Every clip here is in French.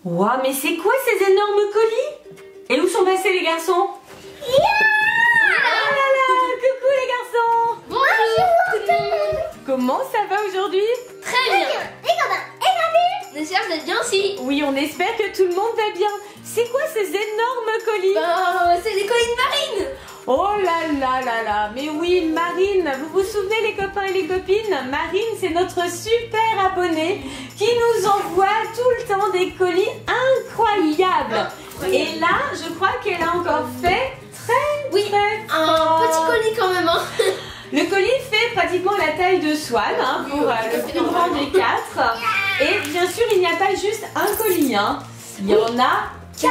Waouh, mais c'est quoi ces énormes colis? Et où sont passés les garçons? Oh là là, coucou les garçons! Bonjour tout le monde. Comment ça va aujourd'hui? Très bien. Les copains, et On espère que vous êtes bien aussi. Oui, on espère que tout le monde va bien. C'est quoi ces énormes colis? C'est des colis de Marine. Oh là là là là, mais oui, Marine, vous vous souvenez les copains et les copines? Marine, c'est notre super abonnée qui nous envoie tout le temps des colis incroyables. Et là, je crois qu'elle a encore fait très Un fort. petit colis quand même. Hein. Le colis fait pratiquement la taille de Swan, hein, pour le plus grand des 4. Et bien sûr, il n'y a pas juste un colis, hein. Il y en a 4.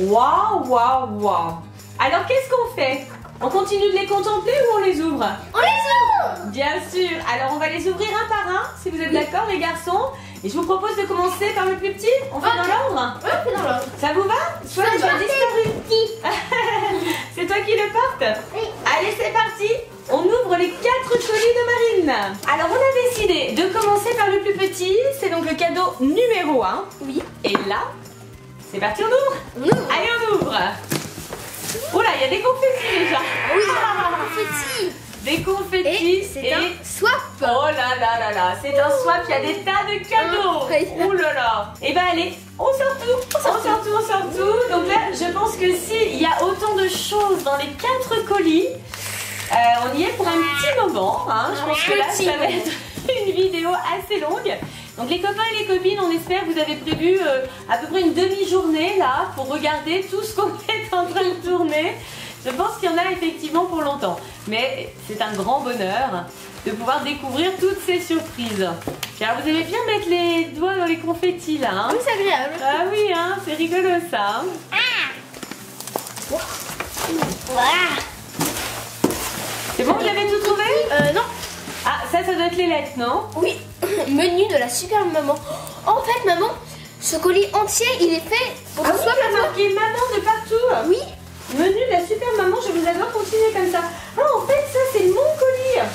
Waouh, waouh, waouh. Alors, qu'est-ce qu'on fait? On continue de les contempler ou on les ouvre? On les ouvre. Bien sûr. Alors, on va les ouvrir un par un, si vous êtes d'accord, les garçons. Et je vous propose de commencer par le plus petit. On fait dans l'ordre? Ouais, on fait dans l'ordre. Ça vous va? Swan, tu as disparu. C'est toi qui le portes? Oui. Allez, c'est parti. On ouvre les 4 colis de Marine. Alors, on a décidé de commencer par le plus petit. C'est donc le cadeau numéro 1. Oui. Et là, c'est parti, on ouvre. On ouvre. Allez, on ouvre. Oh là, il y a des confettis déjà. Oui. Petit. Des confettis. Et c'est un swap. Oh là là là là, c'est un swap, il y a des tas de cadeaux. Oui. Oh là là. Et ben allez, on sort tout. On sort tout. Donc là, je pense que s'il y a autant de choses dans les 4 colis, on y est pour un petit moment. Hein. Je pense que là, ça va être une vidéo assez longue. Donc les copains et les copines, on espère que vous avez prévu à peu près une demi-journée là pour regarder tout ce qu'on est en train de tourner. Je pense qu'il y en a effectivement pour longtemps. Mais c'est un grand bonheur de pouvoir découvrir toutes ces surprises. Car vous aimez bien mettre les doigts dans les confettis là. Hein? Oui, c'est agréable. Ah oui, hein, c'est rigolo ça. Voilà. C'est bon, vous avez tout trouvé? Non. Ah, ça doit être les lettres, non? Oui. Menu de la super maman. En fait, maman, ce colis entier, il est fait pour Ah que oui, ce soit il y a marqué maman de partout. Oui. Menu de la super maman, je vous adore, continuer comme ça. Ah, en fait, ça, c'est mon colis.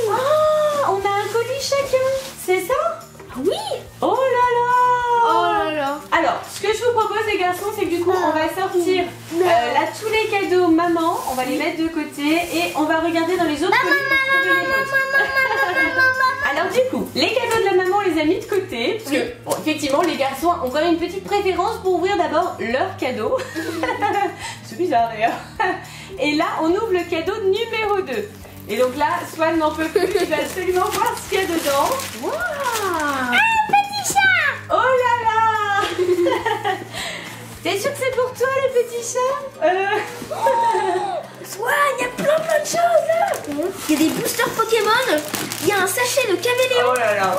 Ah, on a un colis chacun, c'est ça? Oui. Oh là là. Oh là là. Alors, ce que je vous propose, les garçons, c'est que du coup, on va sortir là tous les cadeaux maman, on va les mettre de côté et on va regarder dans les autres colis pour trouver les autres. Alors du coup, les cadeaux de la maman, on les a mis de côté parce que, bon, effectivement, les garçons ont quand même une petite préférence pour ouvrir d'abord leurs cadeaux. C'est bizarre d'ailleurs. Et là, on ouvre le cadeau numéro 2. Et donc là, Swan n'en peut plus, il va absolument voir ce qu'il y a dedans. Waouh! Petit chat. Oh là là. T'es sûr que c'est pour toi le petit chat? Swan, il y a plein de choses là. Il y a des boosters Pokémon. Il y a un sachet de caméléon. Oh là là,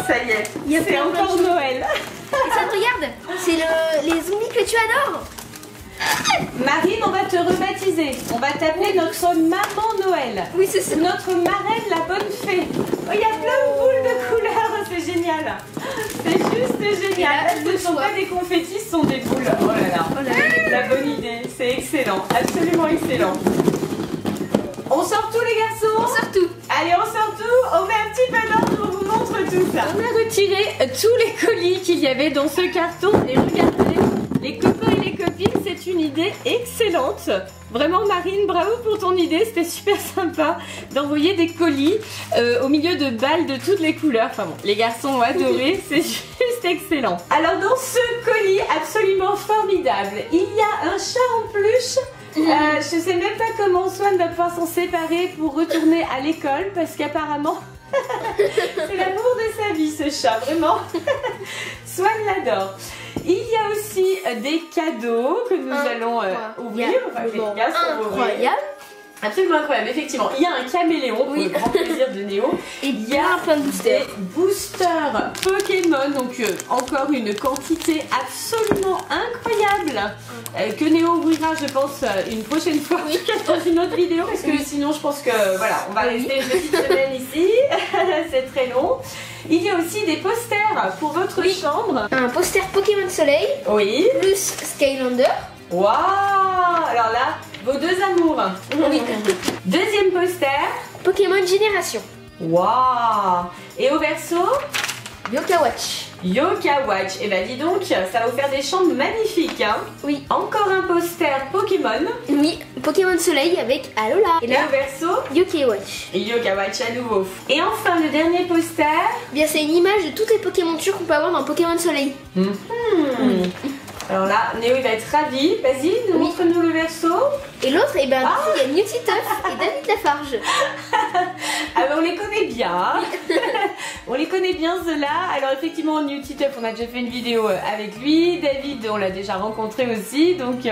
ça y est, Il y a c'est plein de encore choses. Noël. Et ça, regarde, c'est les zombies que tu adores. Marine, on va te rebaptiser. On va t'appeler notre maman Noël. Oui, c'est ça. Notre marraine, la bonne fée. Oh, il y a plein de boules de couleurs, c'est génial. C'est juste génial. Et là, Là, ce ne le sont choix. pas des confettis, ce sont des boules. Oh là là. Oh là là. La bonne idée, c'est excellent, absolument excellent. On sort tout les garçons? On sort tout. Allez, on sort tout, on met un petit peu d'ordre, on vous montre tout ça. On a retiré tous les colis qu'il y avait dans ce carton et regardez, les copains et les copines, c'est une idée excellente. Vraiment Marine, bravo pour ton idée, c'était super sympa d'envoyer des colis au milieu de balles de toutes les couleurs. Enfin bon, les garçons ont adoré, c'est juste excellent. Alors dans ce colis absolument formidable, il y a un chat en peluche. Je sais même pas comment Swan va pouvoir s'en séparer pour retourner à l'école parce qu'apparemment c'est l'amour de sa vie ce chat, vraiment. Swan l'adore. Il y a aussi des cadeaux que nous allons ouvrir. Enfin, les gars vont ouvrir. Incroyable. Absolument incroyable, effectivement. Il y a un caméléon pour le grand plaisir de Néo. Et Il y a plein de boosters. des boosters Pokémon, donc encore une quantité absolument incroyable que Néo ouvrira, je pense, une prochaine fois, dans une autre vidéo, parce que sinon, je pense que voilà, on va rester une petite semaine ici. C'est très long. Il y a aussi des posters pour votre chambre. Un poster Pokémon Soleil Oui. plus Skylander. Waouh! Alors là, vos deux amours. Oui. Deuxième poster. Pokémon Génération. Waouh! Et au verso? Yoka Watch. Yoka Watch. Et bah dis donc, ça va vous faire des chambres magnifiques, hein. Oui. Encore un poster Pokémon. Oui, Pokémon Soleil avec Alola. Et là, au verso, Yoka Watch. Yoka Watch à nouveau. Et enfin, le dernier poster. Bien, c'est une image de toutes les Pokémon qu'on peut avoir dans Pokémon Soleil. Alors là, Néo il va être ravi. Vas-y, montre-nous le verso. Et l'autre, et ben, il y a Newty Tuff et David Lafarge. Ah ben on les connaît bien, hein. On les connaît bien ceux-là. Alors effectivement, Newty Tuff, on a déjà fait une vidéo avec lui. David, on l'a déjà rencontré aussi. Donc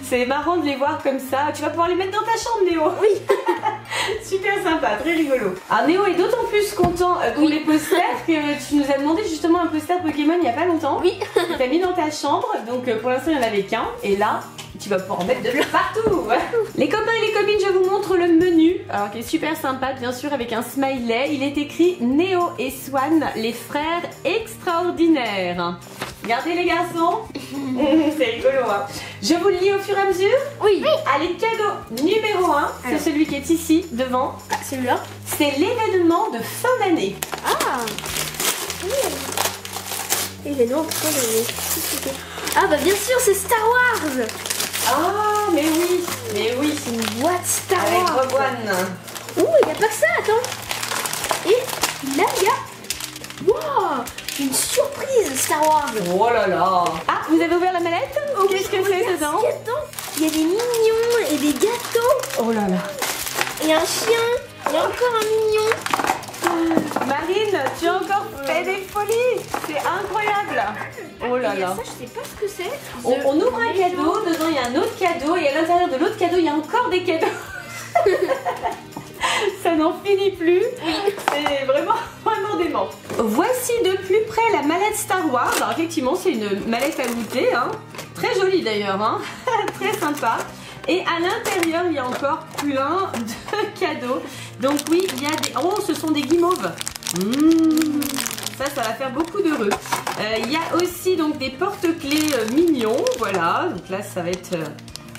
c'est marrant de les voir comme ça. Tu vas pouvoir les mettre dans ta chambre, Néo. Oui. Super sympa, très rigolo. Alors Néo est d'autant plus content pour les posters que tu nous as demandé justement un poster Pokémon il n'y a pas longtemps. Oui. Tu l'as mis dans ta chambre. Donc pour l'instant il n'y en avait qu'un. Et là, tu vas pouvoir en mettre de partout. Les copains et les copines, je vous montre le menu. Alors qui est super sympa, bien sûr, avec un smiley. Il est écrit Néo et Swan, les frères extraordinaires. Regardez les garçons. C'est rigolo, hein. Je vous le lis au fur et à mesure. Oui. Allez, cadeau numéro 1, c'est celui qui est ici, devant. Ah, celui-là. C'est l'événement de fin d'année. Ah. Événement de fin d'année. Ah bah bien sûr, c'est Star Wars. Ah, mais oui, C'est une boîte Star avec Wars. Rogue One. Ouh, il n'y a pas que ça, attends. Et là, il y a... Wow, une surprise Star Wars. Oh là là. Ah, vous avez ouvert la mallette? Qu'est-ce que c'est dedans? Il y a des mignons et des gâteaux. Oh là là. Il y a un chien. Il y a encore un mignon. Marine, tu as encore fait des folies. C'est incroyable. Oh là là. Ça, je sais pas ce que c'est. On ouvre un cadeau, dedans il y a un autre cadeau et à l'intérieur de l'autre cadeau il y a encore des cadeaux. Ça n'en finit plus. C'est vraiment dément. Voici de plus près la mallette Star Wars. Alors effectivement c'est une mallette à goûter, hein. Très jolie d'ailleurs, hein. Très sympa. Et à l'intérieur il y a encore plein de cadeaux. Donc oui, il y a des... Oh, ce sont des guimauves. Ça va faire beaucoup d'heureux. Il y a aussi donc des porte-clés mignons. Voilà, donc là ça va être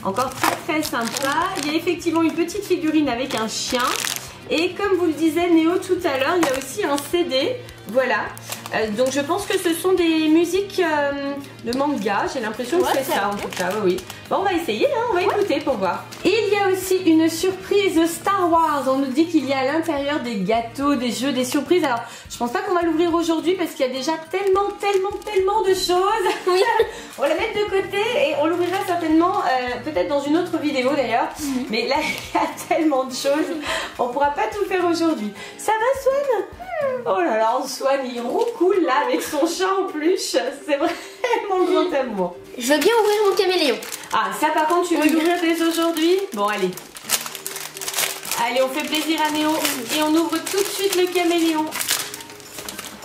encore très sympa. Il y a effectivement une petite figurine avec un chien. Et comme vous le disait Néo tout à l'heure, il y a aussi un CD. Voilà. Donc je pense que ce sont des musiques de manga. J'ai l'impression que c'est ça en tout cas. Oui. Bon, on va essayer, hein, on va écouter pour voir. Et il y a aussi une surprise Star Wars. On nous dit qu'il y a à l'intérieur des gâteaux, des jeux, des surprises. Alors je pense pas qu'on va l'ouvrir aujourd'hui parce qu'il y a déjà tellement de choses. Oui. On va la mettre de côté et on l'ouvrira certainement peut-être dans une autre vidéo d'ailleurs. Mais là il y a tellement de choses. On pourra pas tout faire aujourd'hui. Ça va Swan? Oh là là, Swan il roucoule là avec son chat en peluche. C'est vraiment le grand amour. Je veux bien ouvrir mon caméléon. Ah, ça par contre, tu veux l'ouvrir dès aujourd'hui? Bon, allez. Allez, on fait plaisir à Néo et on ouvre tout de suite le caméléon.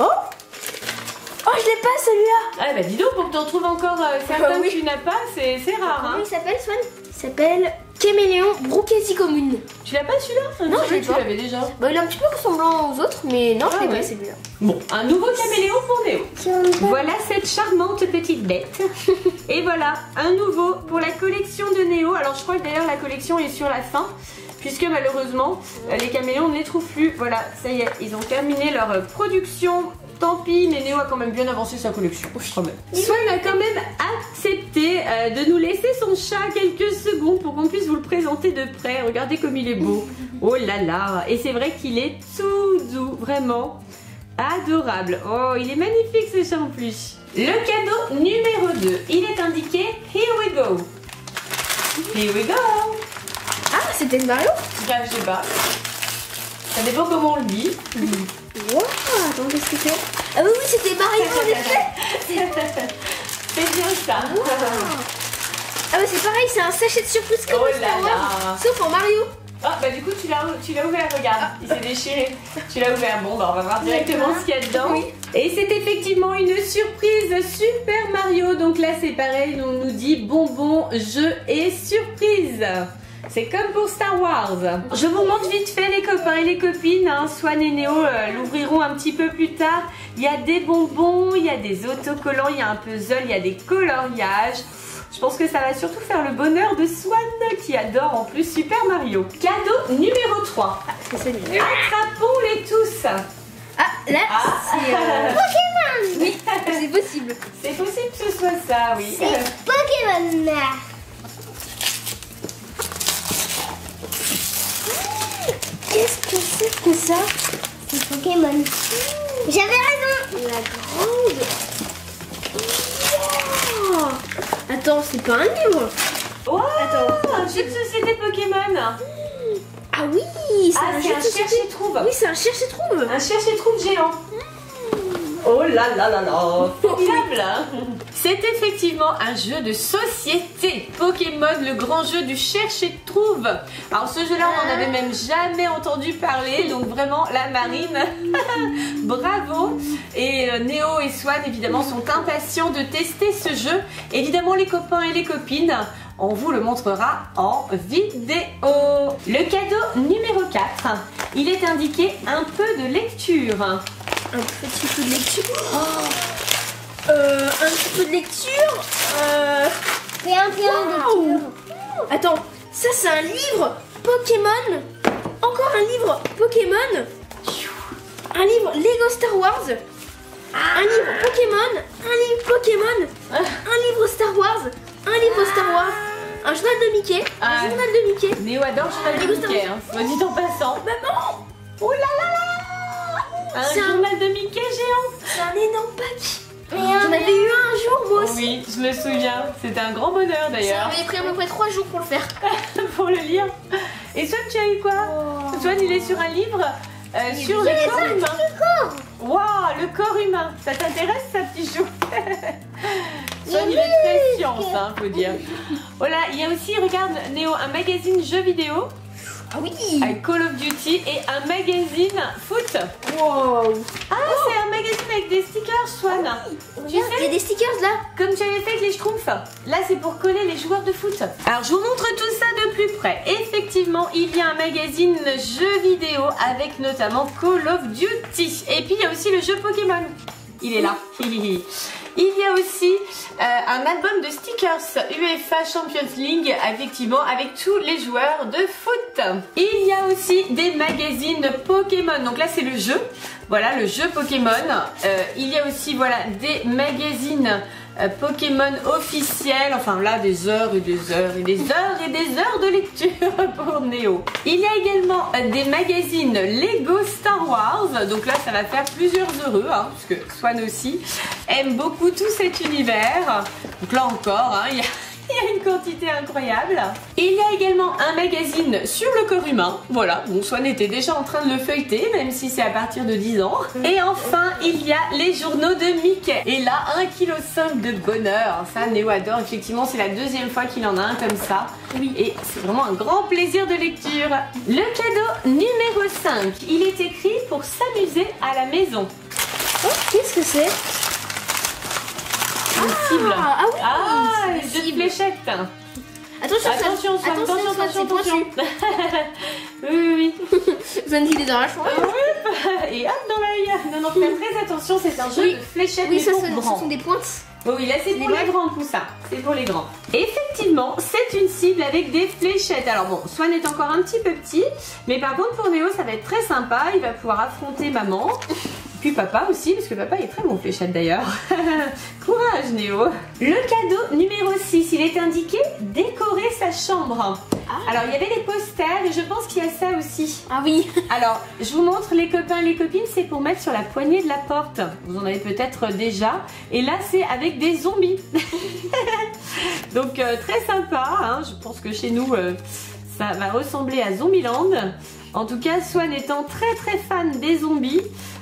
Oh, je l'ai pas celui-là. Ah bah dis donc, pour que tu en trouves encore certains que tu n'as pas, c'est rare. Hein. Comment il s'appelle Swan? Il s'appelle Caméléon Brookésie commune. Tu l'as pas celui-là? Non, je l'ai tu pas. l'avais déjà. Bah, il est un petit peu ressemblant aux autres, mais non, je l'ai pas celui-là. Bon, un nouveau caméléon pour Néo. Voilà cette charmante petite bête. Et voilà, un nouveau pour la collection de Néo. Alors je crois que d'ailleurs la collection est sur la fin, puisque malheureusement les caméléons ne les trouvent plus. Voilà, ça y est, ils ont terminé leur production. Tant pis, mais Néo a quand même bien avancé sa collection. Swan a quand même accepté de nous laisser son chat quelques secondes pour qu'on puisse vous le présenter de près. Regardez comme il est beau. Oh là là. Et c'est vrai qu'il est tout doux, vraiment adorable. Oh, il est magnifique ce chat en plus. Le cadeau numéro 2, il est indiqué Here we go. Here we go. Ah, c'était Mario? Ben, je sais pas. Ça dépend comment on le dit. Wow, attends, qu'est-ce que c'est? Ah oui, c'était Mario en effet. C'est bien ça. Wow. Ah bah c'est pareil, c'est un sachet de surprise comme Star Wars, sauf en Mario. Ah bah du coup tu l'as ouvert, regarde, il s'est déchiré. Tu l'as ouvert, bon bah on va voir directement ce qu'il y a dedans. Oui. Et c'est effectivement une surprise Super Mario. Donc là c'est pareil, on nous dit bonbon, jeu et surprise. C'est comme pour Star Wars. Je vous montre vite fait les copains et les copines. Hein. Swan et Néo l'ouvriront un petit peu plus tard. Il y a des bonbons, il y a des autocollants, il y a un puzzle, il y a des coloriages. Je pense que ça va surtout faire le bonheur de Swan qui adore en plus Super Mario. Cadeau numéro 3. Ah, c'est celui-là. Attrapons-les tous. Ah, là, c'est Pokémon. Oui, c'est possible. C'est possible que ce soit ça, oui. C'est Pokémon. Qu'est-ce que c'est que ça? C'est Pokémon. J'avais raison. La grande. Wow. Attends, c'est pas un livre. Wow, Attends. un jeu de société Pokémon. Ah oui, c'est Ah, un c'est jeu un de société. cherche-et-trouve. Oui, c'est un cherche-et-trouve. Un cherche-et-trouve géant. Oh là là là là, formidable. C'est effectivement un jeu de société. Pokémon, le grand jeu du cherche-et-trouve. Alors ce jeu-là, on n'en avait même jamais entendu parler. Donc vraiment, la Marine, bravo. Et Néo et Swan, évidemment, sont impatients de tester ce jeu. Évidemment, les copains et les copines, on vous le montrera en vidéo. Le cadeau numéro 4, il est indiqué un peu de lecture. Un petit peu de lecture. Un petit peu de lecture. C'est un pion de Waouh. Attends, ça c'est un livre Pokémon. Encore un livre Pokémon. Un livre Lego Star Wars. Un livre Pokémon. Un livre Pokémon. Un livre Star Wars. Un livre Star Wars. Un journal de Mickey. Ah. Un journal de Mickey. Néo adore journal de Mickey, hein, soit dit en passant. Maman, Oh là là là. Un C'est un- journal de Mickey géant. c'est un énorme pack. un J'en avais eu un jour moi aussi. Oui, je me souviens. C'était un grand bonheur Ça d'ailleurs m'avait pris à peu près 3 jours pour le faire. pour le lire. Et Swan, tu as eu quoi? Swan, il est sur un livre sur le corps humain. Waouh, le corps humain. Ça t'intéresse, ça, petit chou? Swan, il est très science, hein, faut dire. Oh là, il y a aussi, regarde, Néo, un magazine jeux vidéo Ah oui. avec Call of Duty et un magazine foot. Wow. Ah, c'est un magazine avec des stickers, Swan. Tu Regarde, il y a sais, des stickers là. comme tu avais fait avec les Schtroumpfs. Là, c'est pour coller les joueurs de foot. Alors, je vous montre tout ça de plus près. Effectivement, il y a un magazine jeux vidéo avec notamment Call of Duty. Et puis, il y a aussi le jeu Pokémon. Il est là. Il y a aussi un album de stickers UEFA Champions League, effectivement, avec tous les joueurs de foot. Il y a aussi des magazines Pokémon. Donc là, c'est le jeu. Voilà, le jeu Pokémon. Il y a aussi, voilà, des magazines Pokémon officiels. Enfin là, des heures et des heures et des heures et des heures de lecture pour Néo. Il y a également des magazines Lego Star Wars. Donc là, ça va faire plusieurs heureux, hein, parce que Swan aussi aime beaucoup tout cet univers. Donc là encore, hein, il y a une quantité incroyable. Il y a également un magazine sur le corps humain. Voilà, bon, Swan était déjà en train de le feuilleter, même si c'est à partir de 10 ans. Et enfin, il y a les journaux de Mickey. Et là, 1,5 kg de bonheur. Ça, Néo adore. Effectivement, c'est la deuxième fois qu'il en a un comme ça. Oui. Et c'est vraiment un grand plaisir de lecture. Le cadeau numéro 5. Il est écrit pour s'amuser à la maison. Oh, qu'est-ce que c'est? Une cible. Ah oui, Ah, c'est les une jeux de cible. fléchettes. Attention, Attention, Swan, attention, c'est attention. pointu. Oui. Swan, il est dans la chambre. Et hop dans l'œil. Non, non, faites très attention, c'est un jeu Oui. de fléchettes, Oui, mais ça, pour ce grands. sont des pointes. Oh oui, là c'est pour les grands coups ça. C'est pour les grands. Effectivement, c'est une cible avec des fléchettes. Alors bon, Swan est encore un petit peu petit, mais par contre pour Néo ça va être très sympa. Il va pouvoir affronter maman. Puis papa aussi, parce que papa est très bon aux fléchettes d'ailleurs. Courage Néo. Le cadeau numéro 6, il est indiqué décorer sa chambre. Alors il y avait des posters et je pense qu'il y a ça aussi. Ah oui. Alors, je vous montre les copains et les copines, c'est pour mettre sur la poignée de la porte. Vous en avez peut-être déjà. Et là, c'est avec des zombies. Donc, très sympa. Hein. Je pense que chez nous, ça va ressembler à Zombieland. En tout cas, Swan étant très très fan des zombies,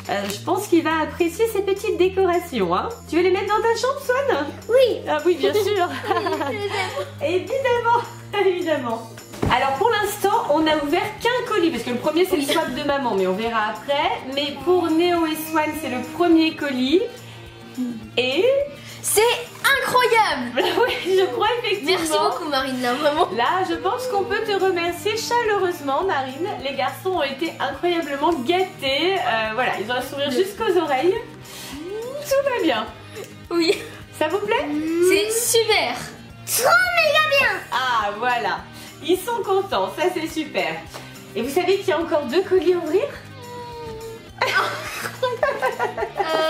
je pense qu'il va apprécier ces petites décorations. Hein. Tu veux les mettre dans ta chambre, Swan? Oui. Ah oui, bien sûr. Évidemment, évidemment. Alors pour l'instant, on n'a ouvert qu'un colis parce que le premier c'est le swap de maman, mais on verra après. Mais pour Néo et Swan, c'est le premier colis. Et C'est incroyable. oui, je crois effectivement. Merci beaucoup Marine, là, vraiment. Là, je pense qu'on peut te remercier chaleureusement, Marine. Les garçons ont été incroyablement gâtés. Voilà, ils ont un sourire jusqu'aux oreilles. Tout va bien. Oui. Ça vous plaît? C'est super. Trop méga bien. Ah, voilà. Ils sont contents, ça c'est super. Et vous savez qu'il y a encore 2 colis à ouvrir?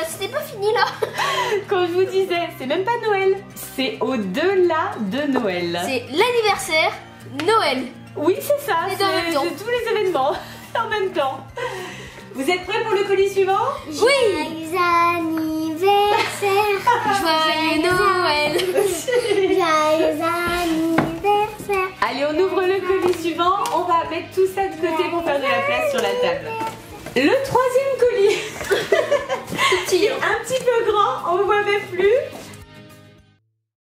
C'était pas fini là. Quand je vous disais, c'est même pas Noël, c'est au-delà de Noël. C'est l'anniversaire, Noël. Oui, c'est ça, C'est en même temps. c'est tous les événements en même temps. Vous êtes prêts pour le colis suivant? Oui. Joyeux anniversaire. Joyeux Noël. Joyeux anniversaire. Allez, on ouvre le colis suivant. On va mettre tout ça de côté pour faire de la place sur la table. Le troisième colis. Tout petit. Un petit peu grand, on ne voit même plus.